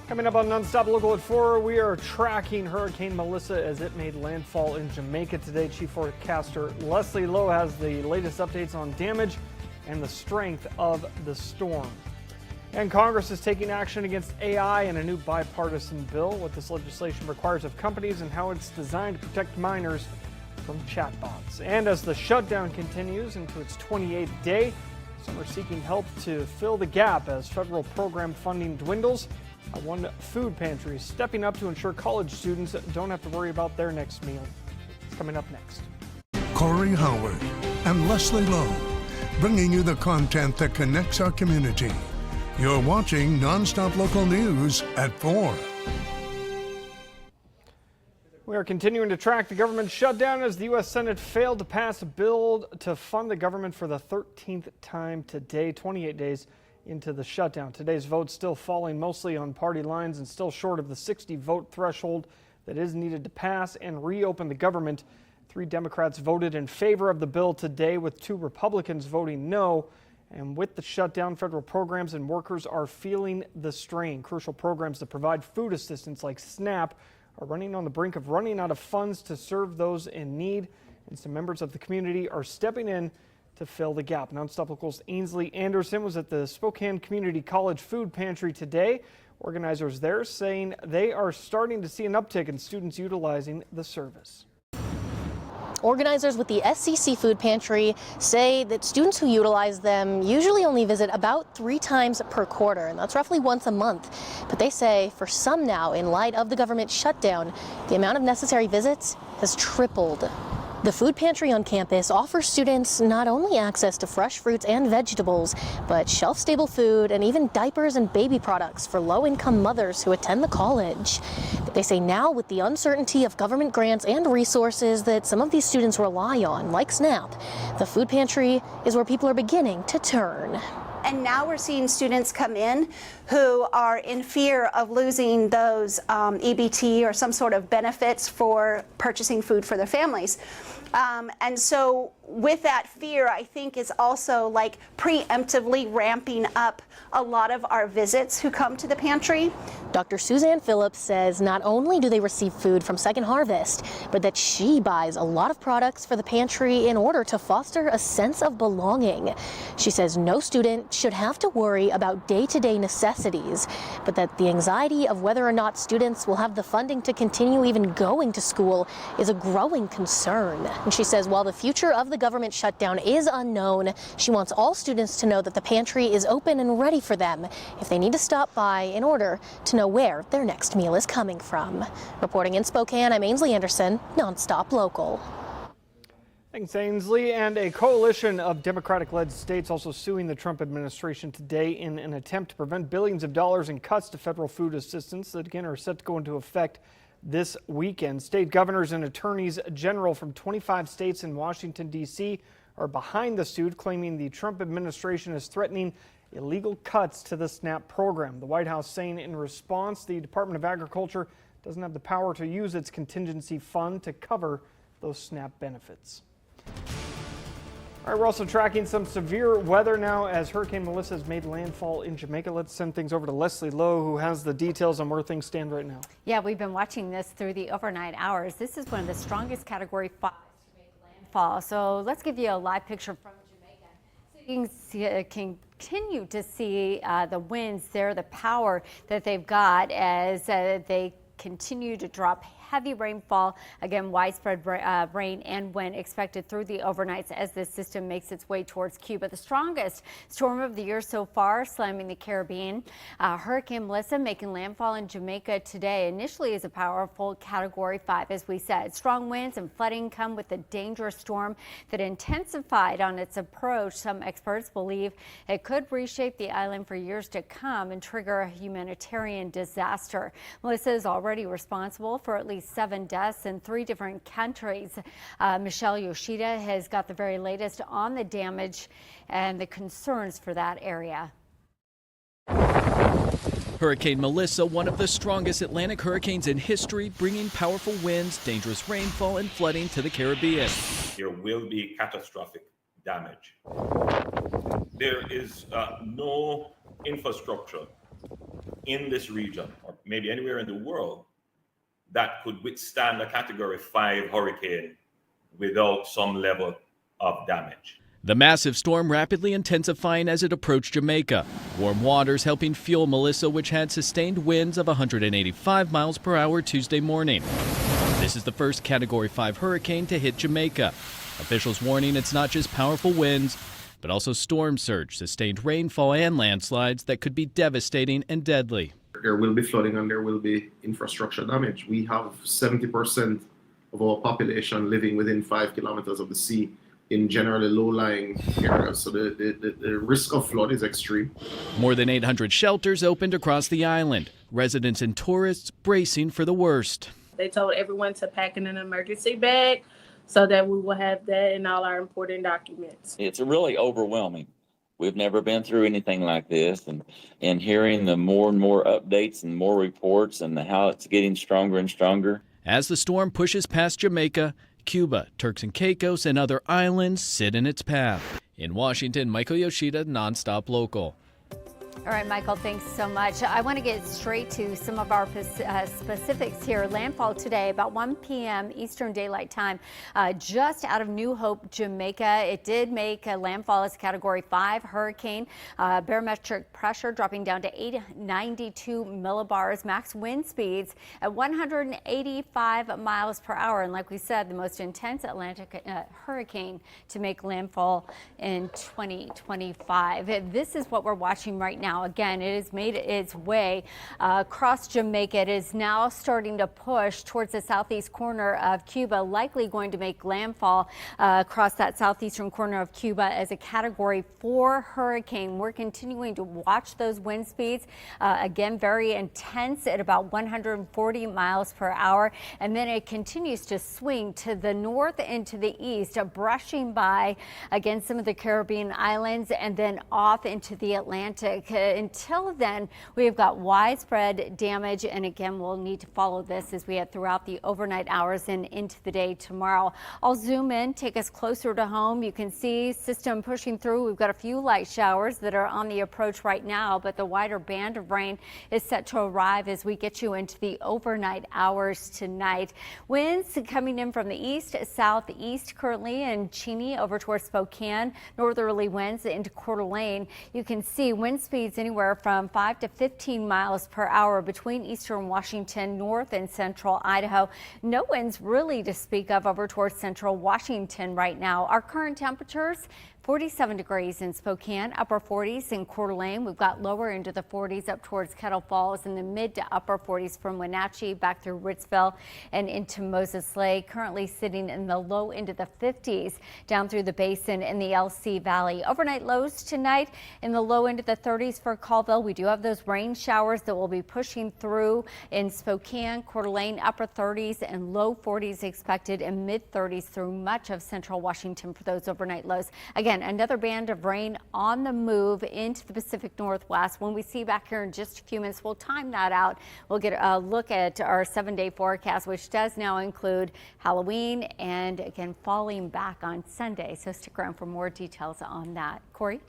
Coming up on NonStop Local at 4, we are tracking Hurricane Melissa as it made landfall in Jamaica today. Chief Forecaster Leslie Lowe has the latest updates on damage and the strength of the storm. And Congress is taking action against AI in a new bipartisan bill. What this legislation requires of companies and how it's designed to protect minors from chatbots. And as the shutdown continues into its 28th day, some are seeking help to fill the gap as federal program funding dwindles. One food pantry is stepping up to ensure college students don't have to worry about their next meal. It's coming up next. Corey Howard and Leslie Lowe, bringing you the content that connects our community. You're watching NonStop Local News at 4. We are continuing to track the government shutdown as the U.S. Senate failed to pass a bill to fund the government for the 13th time today, 28 days into the shutdown. Today's vote still falling mostly on party lines and still short of the 60 vote threshold that is needed to pass and reopen the government. 3 Democrats voted in favor of the bill today, with 2 Republicans voting no. And with the shutdown, federal programs and workers are feeling the strain. Crucial programs that provide food assistance like SNAP are running on the brink of running out of funds to serve those in need. And some members of the community are stepping in to fill the gap. NonStop Local's Ainsley Anderson was at the Spokane Community College food pantry today. Organizers there saying they are starting to see an uptick in students utilizing the service. Organizers with the SCC Food Pantry say that students who utilize them usually only visit about 3 times per quarter, and that's roughly once a month. But they say for some now, in light of the government shutdown, the amount of necessary visits has tripled. The food pantry on campus offers students not only access to fresh fruits and vegetables, but shelf-stable food and even diapers and baby products for low-income mothers who attend the college. They say now, with the uncertainty of government grants and resources that some of these students rely on, like SNAP, the food pantry is where people are beginning to turn. And now we're seeing students come in who are in fear of losing those EBT or some sort of benefits for purchasing food for their families. And so with that fear, I think is also like preemptively ramping up a lot of our visits who come to the pantry. Dr. Suzanne Phillips says not only do they receive food from Second Harvest, but that she buys a lot of products for the pantry in order to foster a sense of belonging. She says no student should have to worry about day-to-day necessities, but that the anxiety of whether or not students will have the funding to continue even going to school is a growing concern. And she says while the future of the government shutdown is unknown, she wants all students to know that the pantry is open and ready for them if they need to stop by in order to know where their next meal is coming from. Reporting in Spokane, I'm Ainsley Anderson, NonStop Local. Thanks, Ainsley. And a coalition of Democratic-led states also suing the Trump administration today in an attempt to prevent billions of dollars in cuts to federal food assistance that again are set to go into effect this weekend. State governors and attorneys general from 25 states in Washington, D.C. are behind the suit, claiming the Trump administration is threatening illegal cuts to the SNAP program. The White House saying in response, the Department of Agriculture doesn't have the power to use its contingency fund to cover those SNAP benefits. All right, we're also tracking some severe weather now as Hurricane Melissa has made landfall in Jamaica. Let's send things over to Leslie Lowe, who has the details on where things stand right now. Yeah, we've been watching this through the overnight hours. This is one of the strongest Category 5s to make landfall. So let's give you a live picture from Jamaica. So you can continue to see the winds there, the power that they've got as they continue to drop heavy rainfall. Again, widespread rain and wind expected through the overnights as this system makes its way towards Cuba. The strongest storm of the year so far, slamming the Caribbean. Hurricane Melissa making landfall in Jamaica today. Initially is a powerful Category 5, as we said. Strong winds and flooding come with a dangerous storm that intensified on its approach. Some experts believe it could reshape the island for years to come and trigger a humanitarian disaster. Melissa is already responsible for at least 7 deaths in 3 different countries. Michelle Yoshida has got the very latest on the damage and the concerns for that area. Hurricane Melissa, one of the strongest Atlantic hurricanes in history, bringing powerful winds, dangerous rainfall, and flooding to the Caribbean. There will be catastrophic damage. There is no infrastructure in this region or maybe anywhere in the world, that could withstand a Category 5 hurricane without some level of damage. The massive storm rapidly intensifying as it approached Jamaica. Warm waters helping fuel Melissa, which had sustained winds of 185 miles per hour Tuesday morning. This is the first Category 5 hurricane to hit Jamaica. Officials warning it's not just powerful winds, but also storm surge, sustained rainfall, and landslides that could be devastating and deadly. There will be flooding and there will be infrastructure damage. We have 70% of our population living within 5 kilometers of the sea in generally low-lying areas, so the risk of flood is extreme. More than 800 shelters opened across the island. Residents and tourists bracing for the worst. They told everyone to pack in an emergency bag so that we will have that in all our important documents. It's really overwhelming. We've never been through anything like this, and hearing the more and more updates and more reports and how it's getting stronger and stronger. As the storm pushes past Jamaica, Cuba, Turks and Caicos, and other islands sit in its path. In Washington, Michael Yoshida, NonStop Local. All right, Michael, thanks so much. I want to get straight to some of our specifics here. Landfall today, about 1 p.m. Eastern Daylight Time, just out of New Hope, Jamaica. It did make a landfall as a Category 5 hurricane. Barometric pressure dropping down to 892 millibars. Max wind speeds at 185 miles per hour. And like we said, the most intense Atlantic hurricane to make landfall in 2025. This is what we're watching right now. Again, it has made its way across Jamaica. It is now starting to push towards the southeast corner of Cuba, likely going to make landfall across that southeastern corner of Cuba as a Category 4 hurricane. We're continuing to watch those wind speeds. Again, very intense at about 140 miles per hour. And then it continues to swing to the north and to the east, brushing by, again, some of the Caribbean islands and then off into the Atlantic. Until then, we've got widespread damage, and again, we'll need to follow this as we head throughout the overnight hours and into the day tomorrow. I'll zoom in, take us closer to home. You can see system pushing through. We've got a few light showers that are on the approach right now, but the wider band of rain is set to arrive as we get you into the overnight hours tonight. Winds coming in from the east, southeast currently in Cheney over towards Spokane. Northerly winds into Coeur d'Alene. You can see wind speeds anywhere from 5 to 15 miles per hour between eastern Washington, north and central Idaho. No winds really to speak of over towards central Washington right now. Our current temperatures: 47 degrees in Spokane, upper 40s in Coeur d'Alene. We've got lower into the 40s up towards Kettle Falls, and the mid to upper 40s from Wenatchee back through Ritzville and into Moses Lake. Currently sitting in the low into the 50s down through the basin in the LC Valley. Overnight lows tonight in the low into the 30s for Colville. We do have those rain showers that will be pushing through in Spokane, Coeur d'Alene, upper 30s and low 40s expected, and mid 30s through much of central Washington for those overnight lows. Again, another band of rain on the move into the Pacific Northwest. When we see back here in just a few minutes, we'll time that out. We'll get a look at our 7-day forecast, which does now include Halloween and again falling back on Sunday. So stick around for more details on that. Corey?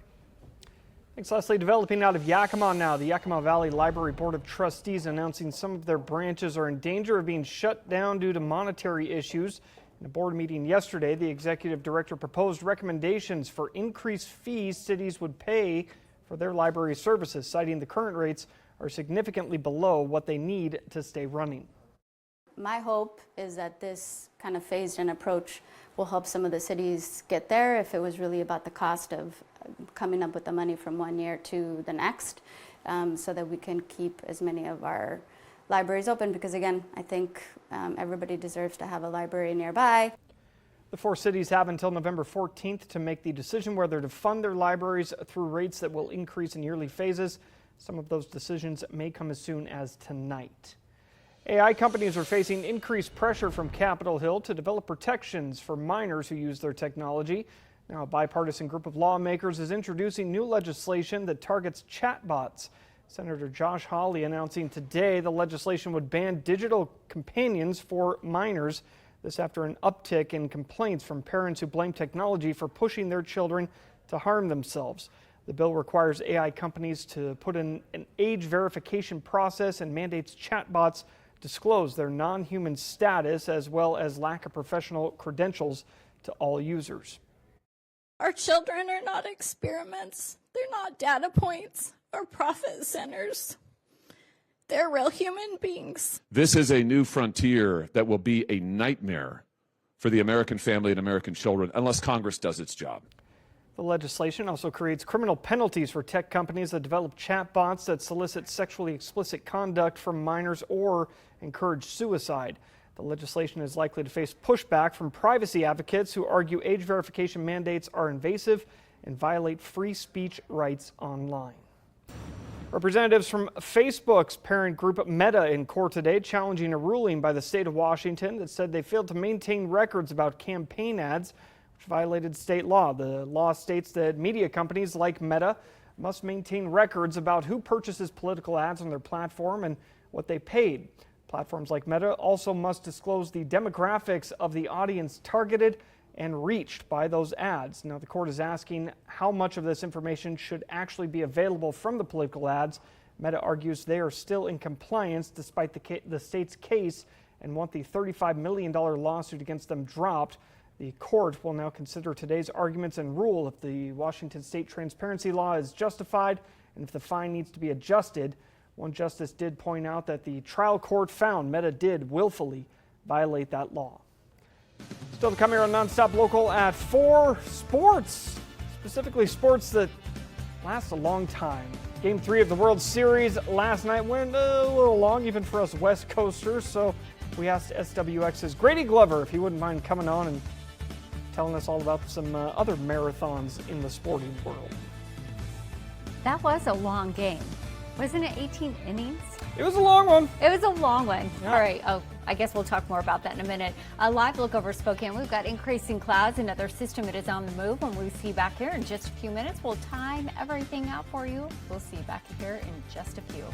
Thanks, Leslie. Developing out of Yakima now. The Yakima Valley Library Board of Trustees announcing some of their branches are in danger of being shut down due to monetary issues. In a board meeting yesterday, the executive director proposed recommendations for increased fees cities would pay for their library services, citing the current rates are significantly below what they need to stay running. My hope is that this kind of phased-in approach will help some of the cities get there if it was really about the cost of coming up with the money from one year to the next, so that we can keep as many of our libraries open, because again, I think everybody deserves to have a library nearby. The 4 cities have until November 14th to make the decision whether to fund their libraries through rates that will increase in yearly phases. Some of those decisions may come as soon as tonight. AI companies are facing increased pressure from Capitol Hill to develop protections for minors who use their technology. Now, a bipartisan group of lawmakers is introducing new legislation that targets chatbots. Senator Josh Hawley announcing today the legislation would ban digital companions for minors. This after an uptick in complaints from parents who blame technology for pushing their children to harm themselves. The bill requires AI companies to put in an age verification process and mandates chatbots disclose their non-human status as well as lack of professional credentials to all users. Our children are not experiments. They're not data points or profit centers. They're real human beings. This is a new frontier that will be a nightmare for the American family and American children unless Congress does its job. The legislation also creates criminal penalties for tech companies that develop chatbots that solicit sexually explicit conduct from minors or encourage suicide. The legislation is likely to face pushback from privacy advocates who argue age verification mandates are invasive and violate free speech rights online. Representatives from Facebook's parent group Meta in court today challenging a ruling by the state of Washington that said they failed to maintain records about campaign ads, which violated state law. The law states that media companies like Meta must maintain records about who purchases political ads on their platform and what they paid. Platforms like Meta also must disclose the demographics of the audience targeted and reached by those ads. Now, the court is asking how much of this information should actually be available from the political ads. Meta argues they are still in compliance despite the state's case and want the $35 million lawsuit against them dropped. The court will now consider today's arguments and rule if the Washington state transparency law is justified and if the fine needs to be adjusted. One justice did point out that the trial court found Meta did willfully violate that law. Still to come here on NonStop Local at 4, sports, specifically sports that last a long time. Game 3 of the World Series last night went a little long, even for us West Coasters, so we asked SWX's Grady Glover if he wouldn't mind coming on and telling us all about some other marathons in the sporting world. That was a long game. Wasn't it 18 innings? It was a long one. It was a long one. Yeah. All right. Oh, I guess we'll talk more about that in a minute. A live look over Spokane. We've got increasing clouds. Another system that is on the move. When we see you back here in just a few minutes, we'll time everything out for you. We'll see you back here in just a few.